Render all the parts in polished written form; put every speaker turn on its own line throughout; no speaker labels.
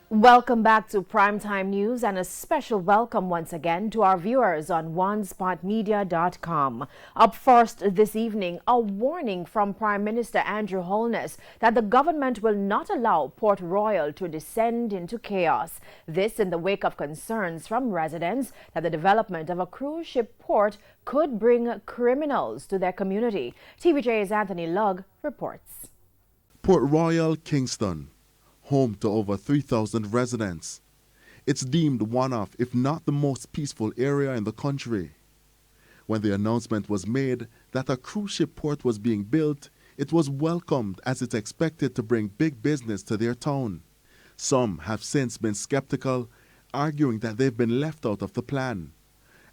Welcome back to Primetime News and a special welcome once again to our viewers on onespotmedia.com. Up first this evening, a warning from Prime Minister Andrew Holness that the government will not allow Port Royal to descend into chaos. This in the wake of concerns from residents that the development of a cruise ship port could bring criminals to their community. TVJ's Anthony Lugg reports.
Port Royal, Kingston, home to over 3,000 residents. It's deemed one of, if not the most peaceful area in the country. When the announcement was made that a cruise ship port was being built, it was welcomed as it's expected to bring big business to their town. Some have since been skeptical, arguing that they've been left out of the plan.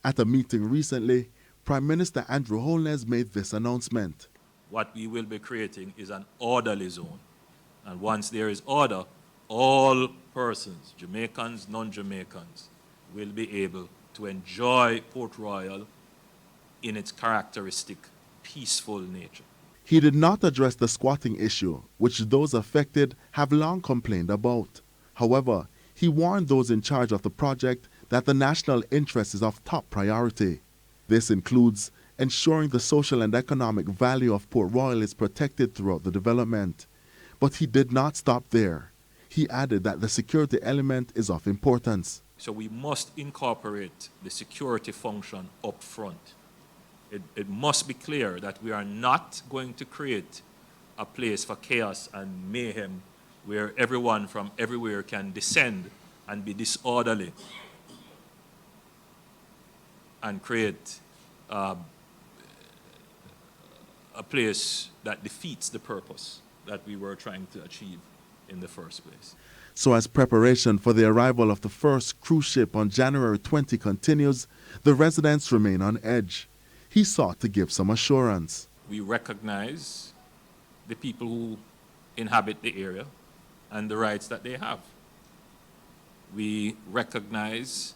At a meeting recently, Prime Minister Andrew Holness made this announcement.
What we will be creating is an orderly zone. And once there is order, all persons, Jamaicans, non-Jamaicans, will be able to enjoy Port Royal in its characteristic, peaceful nature.
He did not address the squatting issue, which those affected have long complained about. However, he warned those in charge of the project that the national interest is of top priority. This includes ensuring the social and economic value of Port Royal is protected throughout the development. But he did not stop there. He added that the security element is of importance.
So we must incorporate the security function up front. It must be clear that we are not going to create a place for chaos and mayhem where everyone from everywhere can descend and be disorderly and create a place that defeats the purpose that we were trying to achieve in the first place.
So as preparation for the arrival of the first cruise ship on January 20 continues, the residents remain on edge. He sought to give some assurance.
We recognize the people who inhabit the area and the rights that they have. We recognize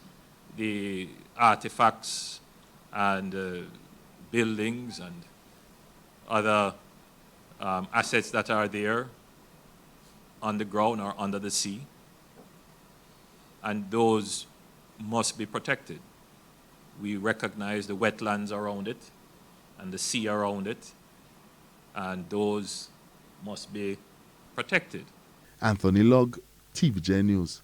the artifacts and buildings and other assets that are there on the ground or under the sea, and those must be protected. We recognize the wetlands around it and the sea around it, and those must be protected.
Anthony Lugg, TVJ News.